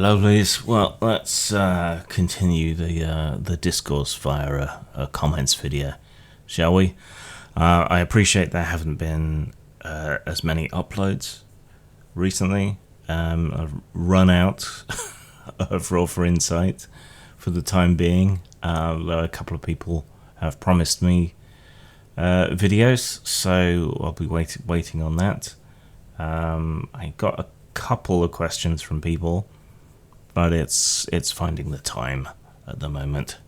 lovelies. Well, let's continue the discourse via a comments video, shall we? I appreciate there haven't been as many uploads recently. I've run out of Raw for Insight for the time being, though a couple of people have promised me videos, so I'll be waiting on that. I got a couple of questions from people, but it's finding the time at the moment.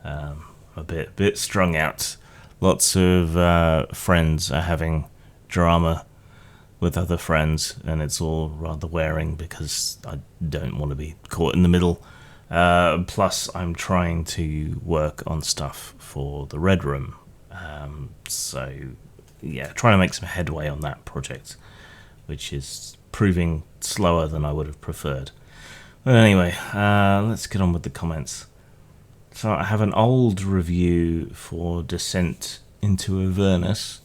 A bit strung out. Lots of friends are having drama with other friends, and it's all rather wearing because I don't want to be caught in the middle. Plus, I'm trying to work on stuff for the Red Room. So, yeah, trying to make some headway on that project, which is proving slower than I would have preferred. But anyway, let's get on with the comments. So I have an old review for Descent into Avernus,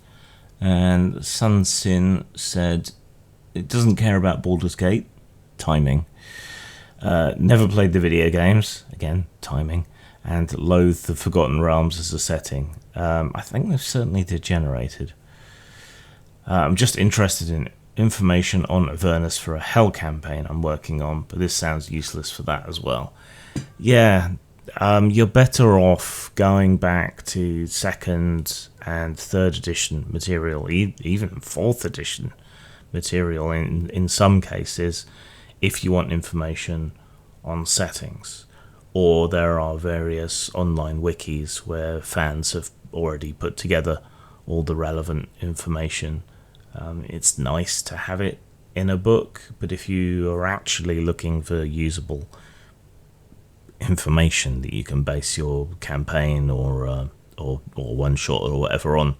and Sun Sin said it doesn't care about Baldur's Gate, timing, never played the video games, again, timing, and loathed the Forgotten Realms as a setting. I think they've certainly degenerated. I'm just interested in information on Avernus for a Hell campaign I'm working on, but this sounds useless for that as well. Yeah, you're better off going back to 2nd and 3rd edition material, even 4th edition material in some cases, if you want information on settings. Or there are various online wikis where fans have already put together all the relevant information. It's nice to have it in a book, but if you are actually looking for usable information that you can base your campaign or one shot or whatever on,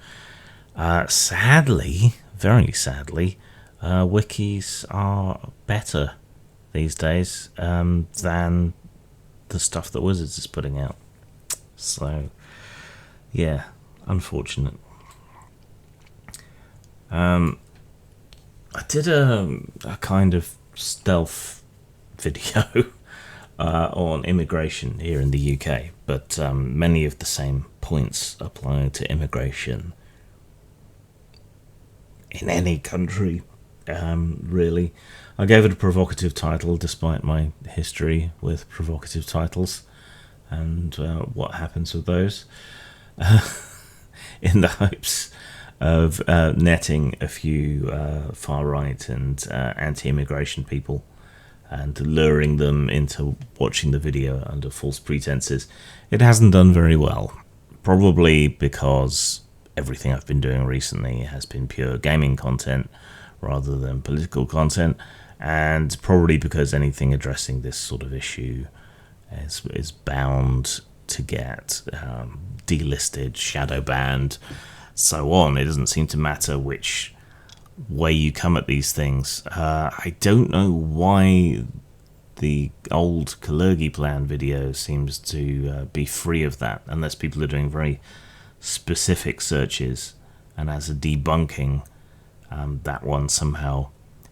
sadly, very sadly, wikis are better these days than the stuff that Wizards is putting out. So, yeah, unfortunate. I did a kind of stealth video on immigration here in the UK, but many of the same points apply to immigration in any country, really. I gave it a provocative title, despite my history with provocative titles and what happens with those, in the hopes of netting a few far-right and anti-immigration people and luring them into watching the video under false pretenses. It hasn't done very well, probably because everything I've been doing recently has been pure gaming content rather than political content, and probably because anything addressing this sort of issue is bound to get delisted, shadow banned, so on. It doesn't seem to matter which way you come at these things. I don't know why the old Kalergi plan video seems to be free of that, unless people are doing very specific searches, and as a debunking, that one somehow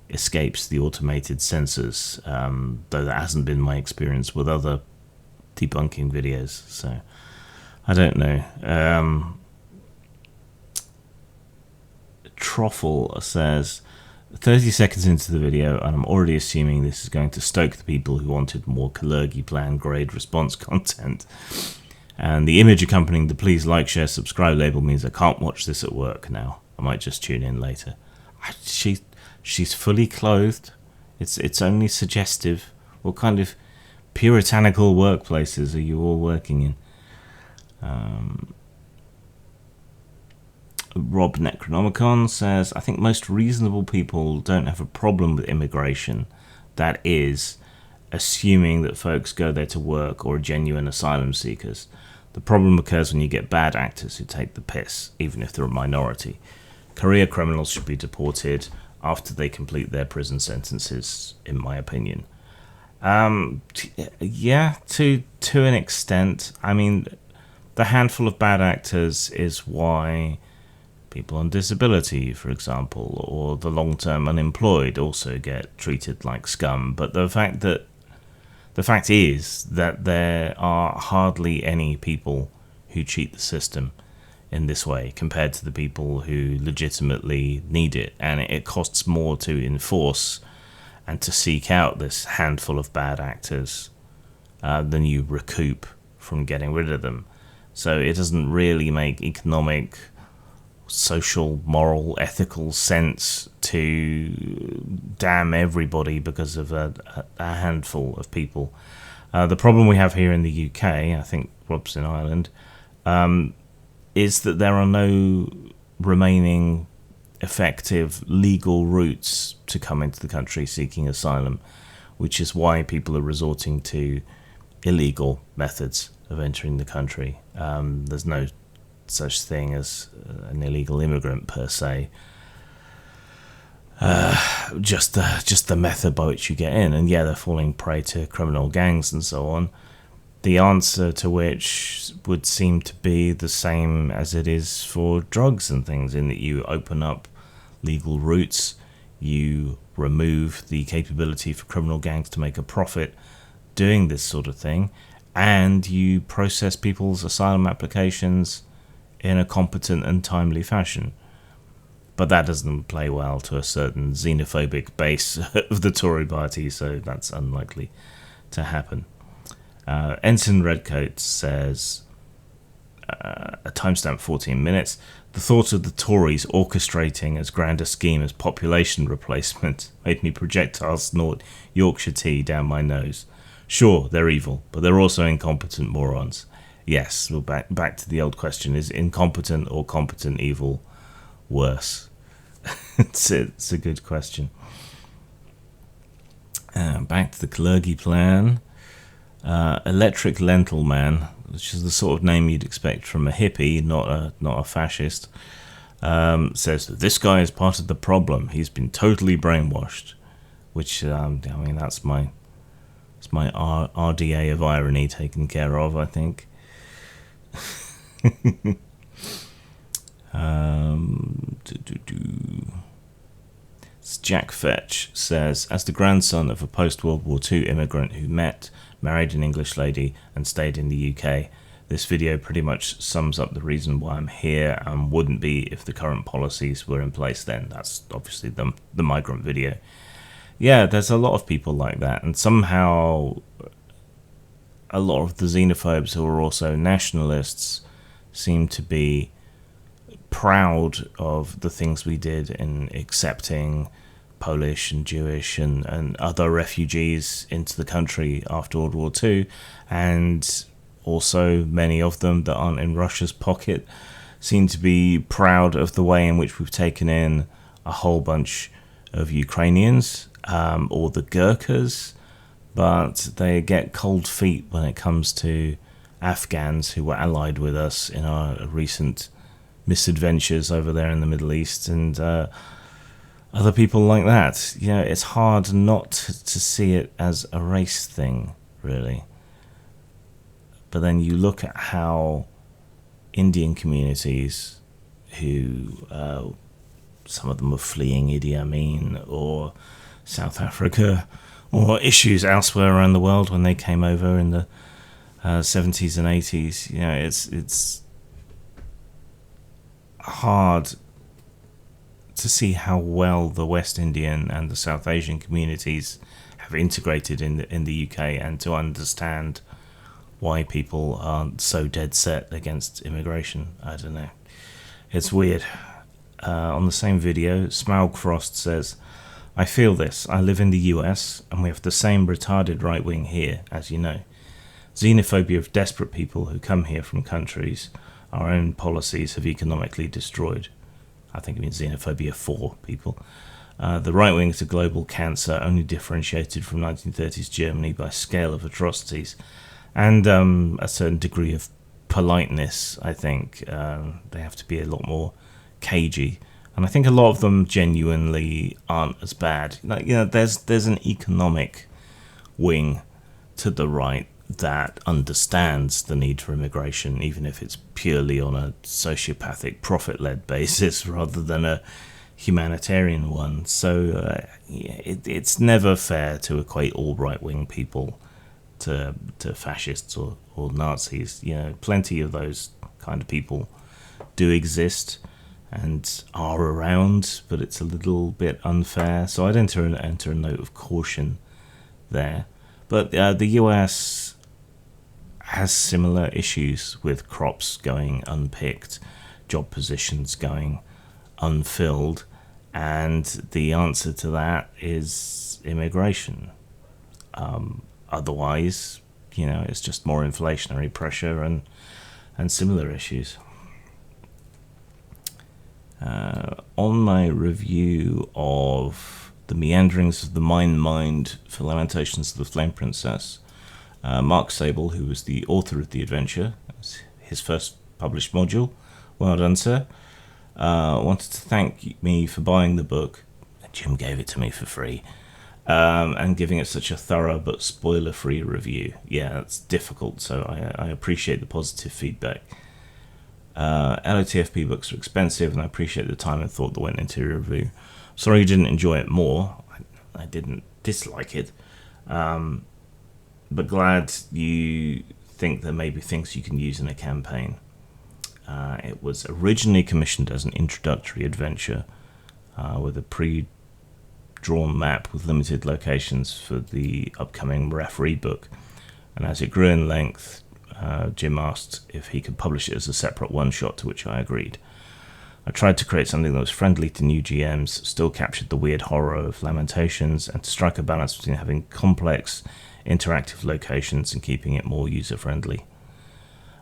escapes the automated censors, though that hasn't been my experience with other debunking videos, so I don't know. Truffle says, 30 seconds into the video and I'm already assuming this is going to stoke the people who wanted more Kalergi plan grade response content, and the image accompanying the please like, share, subscribe label means I can't watch this at work now. I might just tune in later. She's fully clothed. It's only suggestive. What kind of puritanical workplaces are you all working in? Rob Necronomicon says, I think most reasonable people don't have a problem with immigration. That is, assuming that folks go there to work or are genuine asylum seekers. The problem occurs when you get bad actors who take the piss, even if they're a minority. Career criminals should be deported after they complete their prison sentences, in my opinion. Yeah, to an extent. I mean, the handful of bad actors is why people on disability, for example, or the long-term unemployed also get treated like scum. But the fact that The fact is that there are hardly any people who cheat the system in this way compared to the people who legitimately need it, and it costs more to enforce and to seek out this handful of bad actors than you recoup from getting rid of them. So it doesn't really make economic, social, moral, ethical sense to damn everybody because of a handful of people. The problem we have here in the UK, I think Rob's in Ireland, is that there are no remaining effective legal routes to come into the country seeking asylum, which is why people are resorting to illegal methods of entering the country. There's no such thing as an illegal immigrant per se. Just the method by which you get in, and yeah, they're falling prey to criminal gangs and so on. The answer to which would seem to be the same as it is for drugs and things, in that you open up legal routes, you remove the capability for criminal gangs to make a profit doing this sort of thing, and you process people's asylum applications in a competent and timely fashion. But that doesn't play well to a certain xenophobic base of the Tory party, so that's unlikely to happen. Ensign Redcoat says, a timestamp 14 minutes, the thought of the Tories orchestrating as grand a scheme as population replacement made me projectile snort Yorkshire tea down my nose. Sure, they're evil, but they're also incompetent morons. Yes, well, back to the old question, is incompetent or competent evil worse? It's a good question. Back to the Kalergi plan. Electric Lentil Man, which is the sort of name you'd expect from a hippie, not a fascist, says that this guy is part of the problem. He's been totally brainwashed, which I mean that's my RDA of irony taken care of, I think. Jack Fetch says, as the grandson of a post-World War II immigrant who married an English lady and stayed in the UK, this video pretty much sums up the reason why I'm here and wouldn't be if the current policies were in place then. That's obviously the migrant video. Yeah, there's a lot of people like that, and somehow a lot of the xenophobes who are also nationalists seem to be proud of the things we did in accepting Polish and Jewish and other refugees into the country after World War II, and also many of them that aren't in Russia's pocket seem to be proud of the way in which we've taken in a whole bunch of Ukrainians or the Gurkhas, but they get cold feet when it comes to Afghans who were allied with us in our recent misadventures over there in the Middle East, and other people like that. You know, it's hard not to see it as a race thing, really. But then you look at how Indian communities who, some of them were fleeing Idi Amin or South Africa or issues elsewhere around the world when they came over in the 70s and 80s, you know, it's hard to see how well the West Indian and the South Asian communities have integrated in the UK, and to understand why people aren't so dead set against immigration. I don't know. It's weird. On the same video, Smaug Frost says, I feel this. I live in the US, and we have the same retarded right wing here, as you know. Xenophobia of desperate people who come here from countries our own policies have economically destroyed. I think it means xenophobia for people. The right wing is a global cancer, only differentiated from 1930s Germany by scale of atrocities and a certain degree of politeness. I think they have to be a lot more cagey, and I think a lot of them genuinely aren't as bad. Like, you know, there's an economic wing to the right that understands the need for immigration, even if it's purely on a sociopathic, profit-led basis rather than a humanitarian one. So it's never fair to equate all right-wing people to fascists or Nazis. You know, plenty of those kind of people do exist and are around, but it's a little bit unfair. So I'd enter a note of caution there. But the US has similar issues with crops going unpicked, job positions going unfilled, and the answer to that is immigration. Otherwise, you know, it's just more inflationary pressure and similar issues. On my review of The Meanderings of the Mind for Lamentations of the Flame Princess, Mark Sable, who was the author of the adventure, his first published module, well done, sir, wanted to thank me for buying the book. Jim gave it to me for free, and giving it such a thorough but spoiler-free review. Yeah, it's difficult, so I appreciate the positive feedback. LOTFP books are expensive, and I appreciate the time and thought that went into your review. Sorry you didn't enjoy it more. I didn't dislike it, but glad you think there may be things you can use in a campaign. It was originally commissioned as an introductory adventure with a pre-drawn map with limited locations for the upcoming referee book, and as it grew in length, Jim asked if he could publish it as a separate one-shot, to which I agreed. I tried to create something that was friendly to new GMs, still captured the weird horror of Lamentations, and to strike a balance between having complex, interactive locations and keeping it more user-friendly.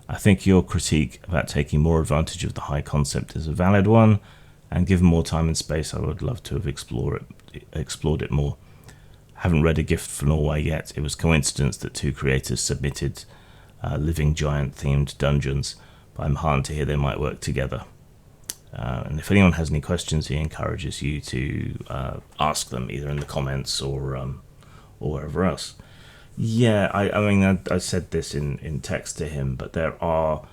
I think your critique about taking more advantage of the high concept is a valid one, and given more time and space, I would love to have explored it more. Haven't read A Gift for Norway yet. It was coincidence that two creators submitted living giant themed dungeons, but I'm heartened to hear they might work together. And if anyone has any questions, he encourages you to ask them either in the comments or wherever else. Yeah, I mean, I said this in text to him, but there are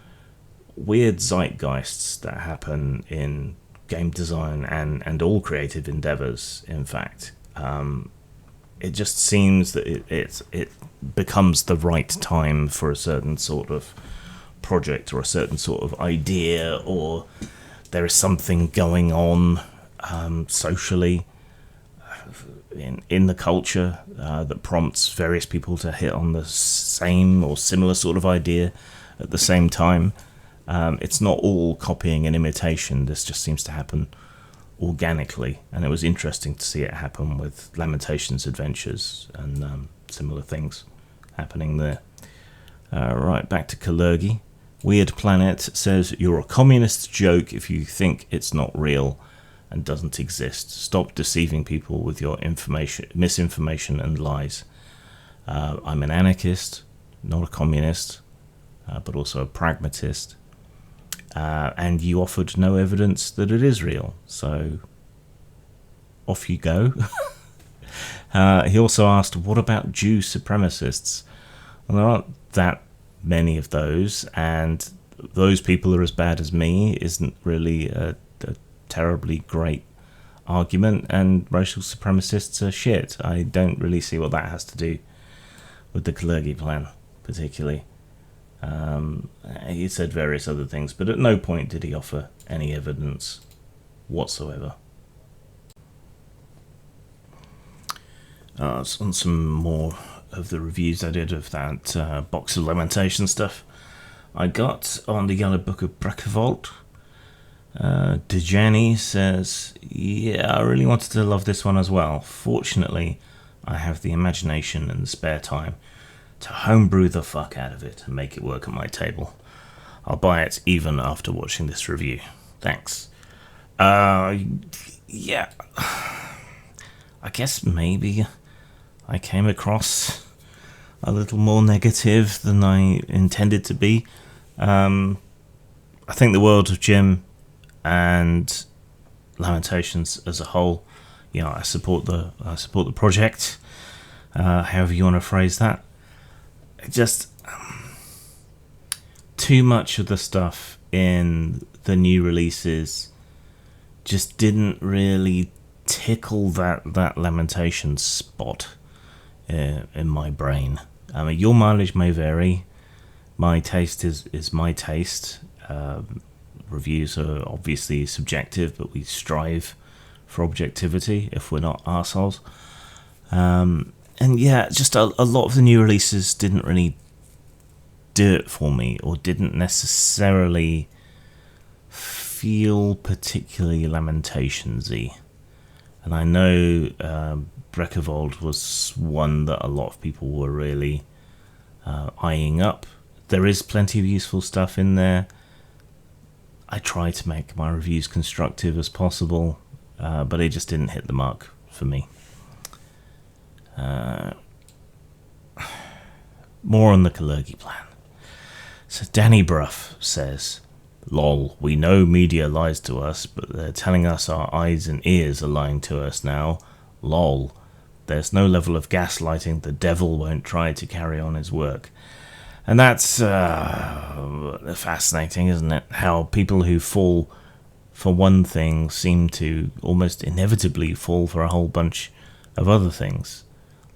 weird zeitgeists that happen in game design and all creative endeavors, in fact. It just seems that it becomes the right time for a certain sort of project or a certain sort of idea, or there is something going on socially in the culture that prompts various people to hit on the same or similar sort of idea at the same time. It's not all copying and imitation. This just seems to happen organically, and it was interesting to see it happen with Lamentations Adventures and similar things happening there. Right, back to Kalergi. Weird Planet says, you're a communist joke if you think it's not real and doesn't exist. Stop deceiving people with your misinformation and lies. I'm an anarchist, not a communist, but also a pragmatist. And you offered no evidence that it is real, so off you go. He also asked, what about Jew supremacists? Well, there aren't that many of those, and those people are as bad as me isn't really a terribly great argument, and racial supremacists are shit. I don't really see what that has to do with the Kalergi plan, particularly. He said various other things, but at no point did he offer any evidence whatsoever. On some more of the reviews I did of that Box of Lamentation stuff I got on the Yellow Book of Brekevolt, Dejani says, yeah, I really wanted to love this one as well. Fortunately, I have the imagination and the spare time to homebrew the fuck out of it and make it work at my table. I'll buy it even after watching this review. Thanks. Yeah, I guess maybe I came across a little more negative than I intended to be. I think the world of Jim and Lamentations as a whole, yeah, I support the project, however you want to phrase that. Just too much of the stuff in the new releases just didn't really tickle that Lamentations spot in my brain. I mean, your mileage may vary. My taste is my taste. Reviews are obviously subjective, but we strive for objectivity if we're not arseholes. And yeah, just a lot of the new releases didn't really do it for me, or didn't necessarily feel particularly Lamentations-y. And I know Breckevold was one that a lot of people were really eyeing up. There is plenty of useful stuff in there. I try to make my reviews constructive as possible, but it just didn't hit the mark for me. More on the Kalergi plan. So Danny Bruff says, "Lol, we know media lies to us, but they're telling us our eyes and ears are lying to us now. Lol, there's no level of gaslighting the devil won't try to carry on his work." And that's fascinating, isn't it? How people who fall for one thing seem to almost inevitably fall for a whole bunch of other things.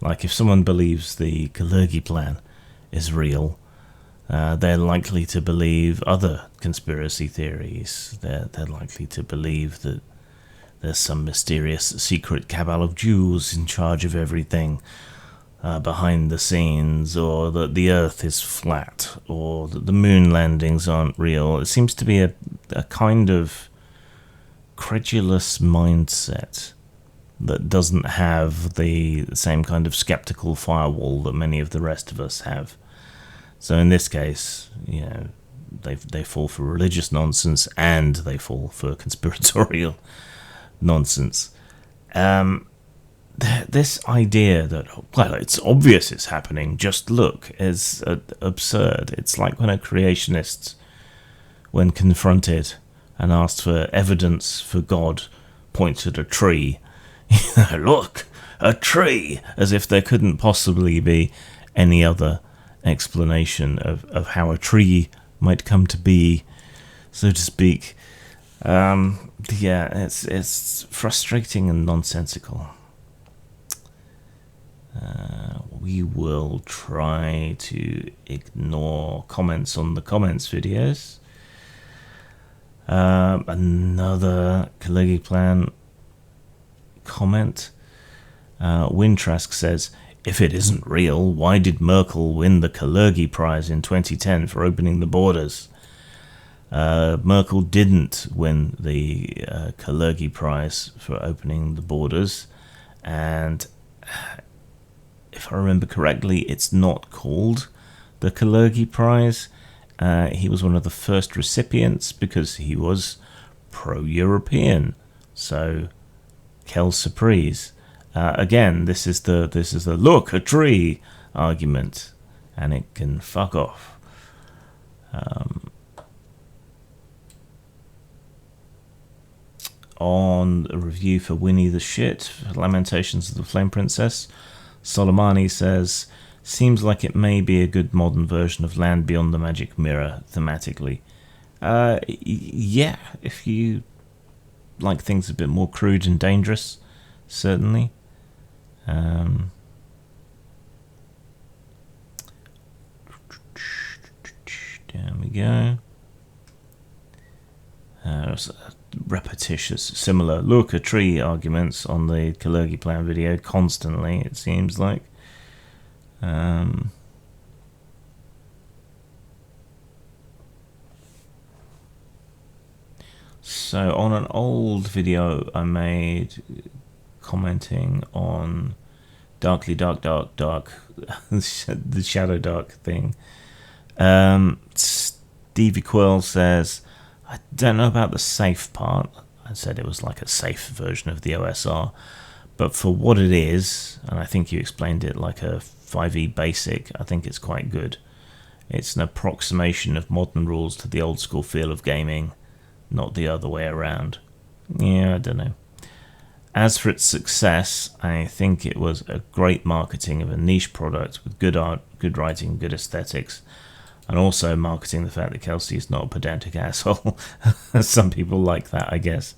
Like if someone believes the Kalergi plan is real, they're likely to believe other conspiracy theories. They're likely to believe that there's some mysterious secret cabal of Jews in charge of everything behind the scenes, or that the Earth is flat, or that the moon landings aren't real. It seems to be a kind of credulous mindset that doesn't have the same kind of skeptical firewall that many of the rest of us have. So in this case, you know, they fall for religious nonsense and they fall for conspiratorial nonsense. This idea that, well, it's obvious it's happening, just look, is absurd. It's like when a creationist, when confronted and asked for evidence for God, points at a tree. Look, a tree, as if there couldn't possibly be any other explanation of how a tree might come to be, so to speak. Yeah, it's frustrating and nonsensical. We will try to ignore comments on the comments videos. Another Kalergi plan comment. Wintrask says, "If it isn't real, why did Merkel win the Kalergi Prize in 2010 for opening the borders?" Merkel didn't win the Kalergi Prize for opening the borders, and if I remember correctly, it's not called the Kalergi Prize. He was one of the first recipients because he was pro-European. So, quelle surprise. Again, this is the look, a tree argument, and it can fuck off. On a review for Winnie the Shit, Lamentations of the Flame Princess, Soleimani says, "Seems like it may be a good modern version of Land Beyond the Magic Mirror thematically." Yeah, if you like things a bit more crude and dangerous, certainly. There we go. Repetitious, similar look a tree arguments on the Kalergi plan video constantly, it seems like. So on an old video I made commenting on dark, the shadow dark thing, Stevie Quill says, "I don't know about the safe part." I said it was like a safe version of the OSR, but for what it is, and I think you explained it like a 5e basic, I think it's quite good. It's an approximation of modern rules to the old school feel of gaming, not the other way around. Yeah, I don't know. As for its success, I think it was a great marketing of a niche product with good art, good writing, good aesthetics, and also marketing the fact that Kelsey is not a pedantic asshole. Some people like that, I guess.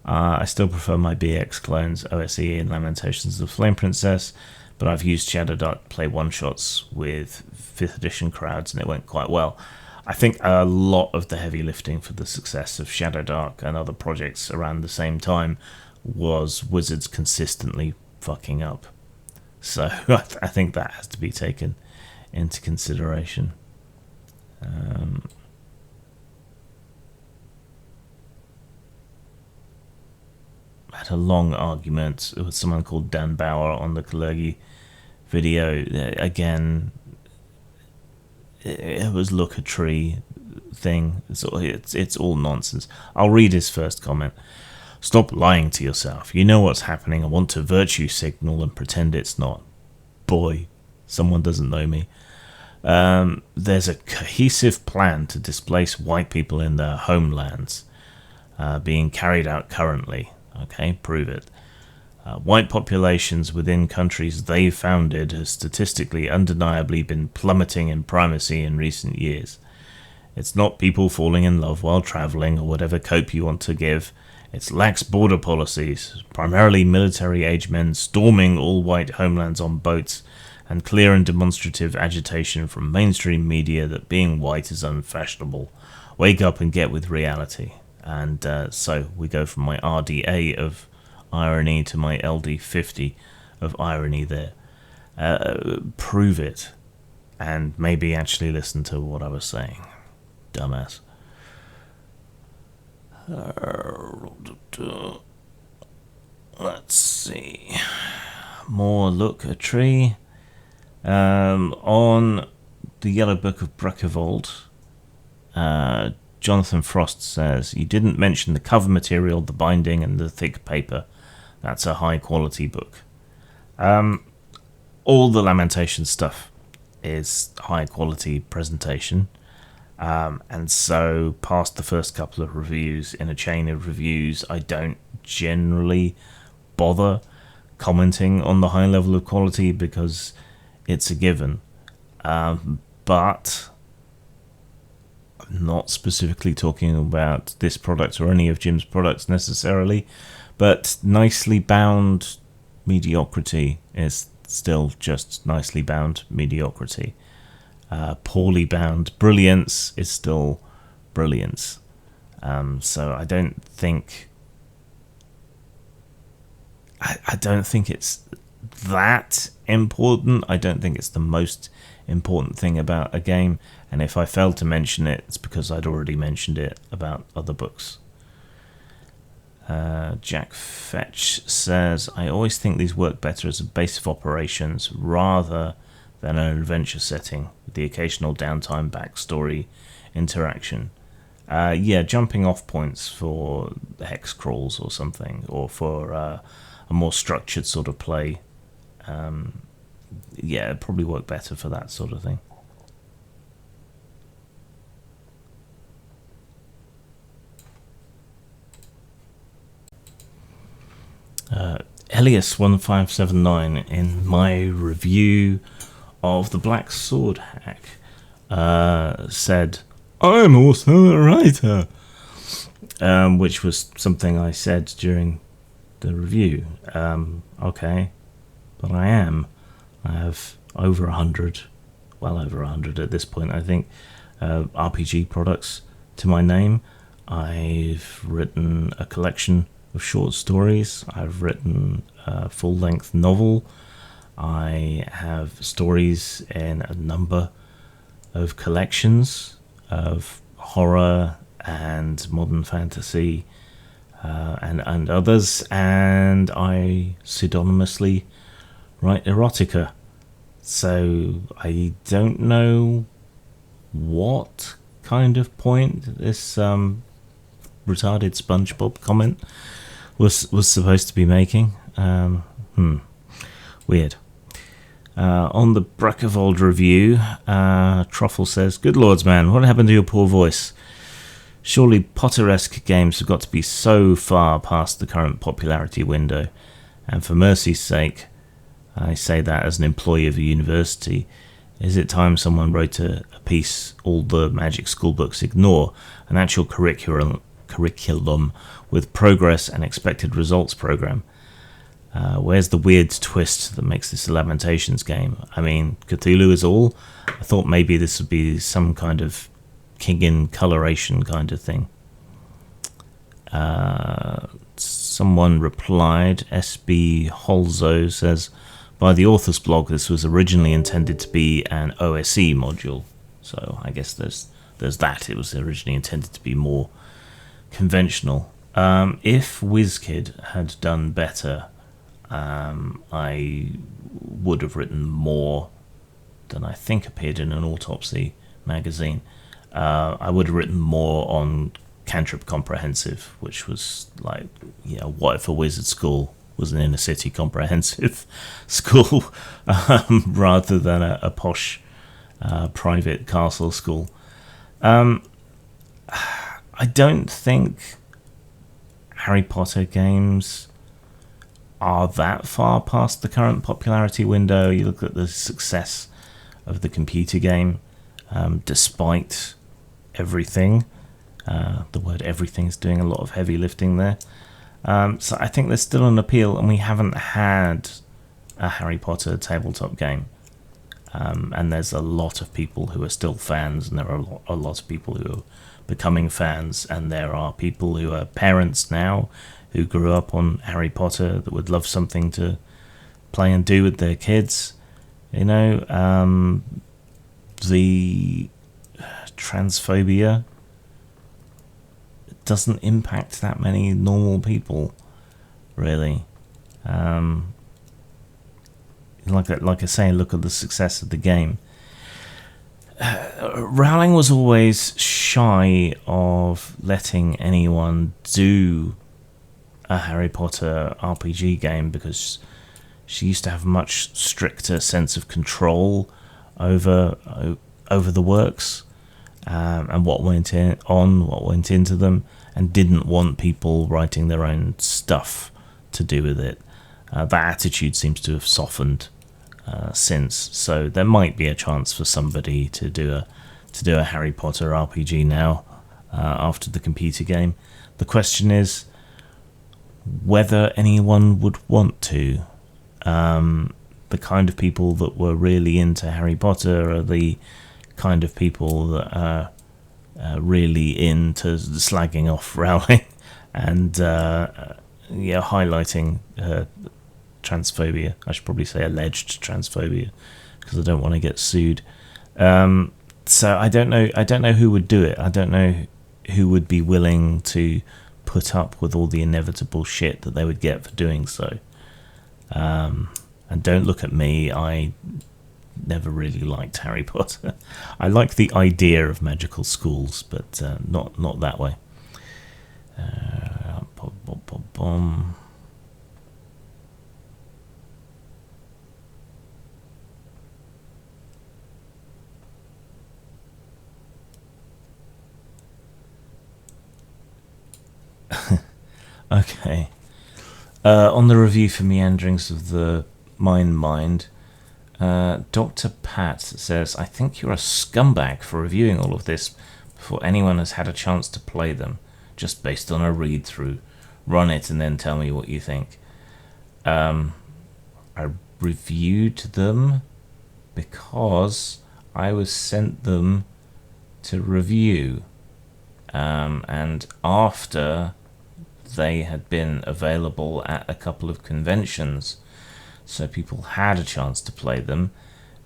I still prefer my BX clones, OSE and Lamentations of the Flame Princess, but I've used Shadow Dark to play one-shots with 5th edition crowds, and it went quite well. I think a lot of the heavy lifting for the success of Shadow Dark and other projects around the same time was Wizards consistently fucking up. So I think that has to be taken into consideration. I had a long argument with someone called Dan Bauer on the Kalergi video. Again, it was look a tree thing. It's all nonsense. I'll read his first comment. Stop lying to yourself. You know what's happening. I want to virtue signal and pretend it's not. Boy, someone doesn't know me. There's a cohesive plan to displace white people in their homelands being carried out currently. Okay, prove it. White populations within countries they founded have statistically undeniably been plummeting in primacy in recent years. It's not people falling in love while travelling or whatever cope you want to give. It's lax border policies, primarily military-age men storming all white homelands on boats, and clear and demonstrative agitation from mainstream media that being white is unfashionable. Wake up and get with reality. And so we go from my RDA of irony to my LD50 of irony there. Prove it. And maybe actually listen to what I was saying. Dumbass. Let's see. More look a tree. On the Yellow Book of Brackevold, Jonathan Frost says, you didn't mention the cover material, the binding, and the thick paper. That's a high-quality book. All the Lamentation stuff is high-quality presentation. And so, past the first couple of reviews in a chain of reviews, I don't generally bother commenting on the high level of quality because it's a given. But I'm not specifically talking about this product or any of Jim's products necessarily, but nicely bound mediocrity is still just nicely bound mediocrity. Poorly bound brilliance is still brilliance. So I don't think it's that important. I don't think it's the most important thing about a game, and if I failed to mention it, it's because I'd already mentioned it about other books. Jack Fetch says, I always think these work better as a base of operations rather than an adventure setting with the occasional downtime backstory interaction. Jumping off points for hex crawls or something, or for a more structured sort of play. It'd probably work better for that sort of thing. Elias1579 in my review of the Black Sword hack said, I'm also a writer, which was something I said during the review. Okay, but I am. I have over 100, well over 100 at this point, I think, RPG products to my name. I've written a collection of short stories. I've written a full-length novel. I have stories in a number of collections of horror and modern fantasy and others, and I pseudonymously write erotica. So I don't know what kind of point this retarded SpongeBob comment was supposed to be making. Weird. On the Brackevold review, Truffle says, good lords, man, what happened to your poor voice? Surely Potteresque games have got to be so far past the current popularity window, and for mercy's sake, I say that as an employee of a university, is it time someone wrote a piece all the Magic School books ignore, an actual curriculum with progress and expected results program? Where's the weird twist that makes this a Lamentations game? I mean, Cthulhu is all. I thought maybe this would be some kind of king in coloration kind of thing. Someone replied, SB Holzo says, by the author's blog, this was originally intended to be an OSE module. So I guess there's that. It was originally intended to be more conventional. If WizKid had done better, I would have written more than I think appeared in an Autopsy magazine. I would have written more on Cantrip Comprehensive, which was like, what if a wizard school was an inner city comprehensive school rather than a posh private castle school. I don't think Harry Potter games are that far past the current popularity window. You look at the success of the computer game, despite everything. The word everything is doing a lot of heavy lifting there. So I think there's still an appeal, and we haven't had a Harry Potter tabletop game. And there's a lot of people who are still fans, and there are a lot of people who are becoming fans, and there are people who are parents now who grew up on Harry Potter that would love something to play and do with their kids. The transphobia doesn't impact that many normal people, really. Like I say, look at the success of the game. Rowling was always shy of letting anyone do a Harry Potter RPG game because she used to have a much stricter sense of control over the works, and what went into them, and didn't want people writing their own stuff to do with it. That attitude seems to have softened since, so there might be a chance for somebody to do a Harry Potter RPG now after the computer game. The question is whether anyone would want to. The kind of people that were really into Harry Potter are the kind of people that are really into slagging off Rowling and highlighting her transphobia. I should probably say alleged transphobia because I don't want to get sued. So I don't know who would do it. I don't know who would be willing to put up with all the inevitable shit that they would get for doing so. And don't look at me. I never really liked Harry Potter. I like the idea of magical schools, but not that way. Okay. On the review for Meanderings of the Mind, Dr. Pat says, I think you're a scumbag for reviewing all of this before anyone has had a chance to play them, just based on a read-through. Run it and then tell me what you think. I reviewed them because I was sent them to review, and after they had been available at a couple of conventions, so people had a chance to play them.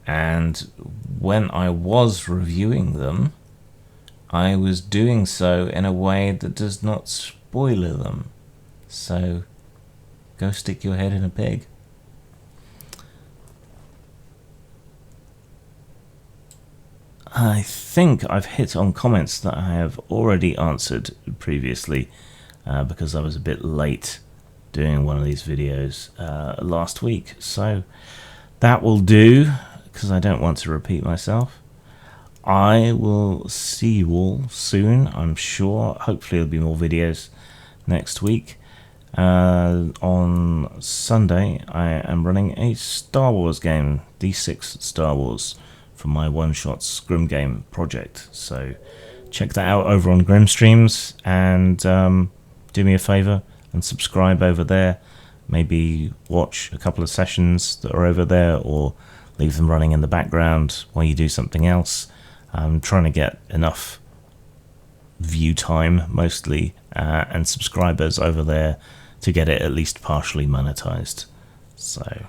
And when I was reviewing them, I was doing so in a way that does not spoiler them. So go stick your head in a pig. I think I've hit on comments that I have already answered previously, because I was a bit late doing one of these videos last week. So that will do, because I don't want to repeat myself. I will see you all soon, I'm sure. Hopefully there'll be more videos next week. On Sunday, I am running a Star Wars game, D6 Star Wars, for my one-shot Scrim Game project. So check that out over on Grim Streams, and do me a favour and subscribe over there. maybe watch a couple of sessions that are over there, or leave them running in the background while you do something else. I'm trying to get enough view time, mostly, and subscribers over there to get it at least partially monetized. So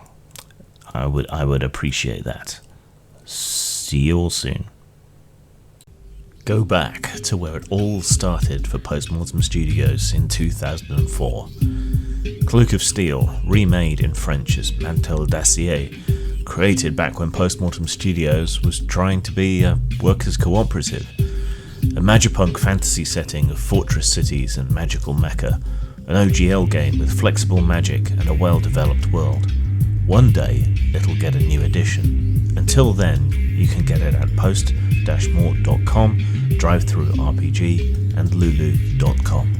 I would appreciate that. See you all soon. Go back to where it all started for Postmortem Studios in 2004. Cloak of Steel, remade in French as Mantel d'Acier, created back when Postmortem Studios was trying to be a workers' cooperative. A magipunk fantasy setting of fortress cities and magical mecha, an OGL game with flexible magic and a well-developed world. One day, it'll get a new edition. Until then, you can get it at post-mort.com, drive-thru RPG, and lulu.com.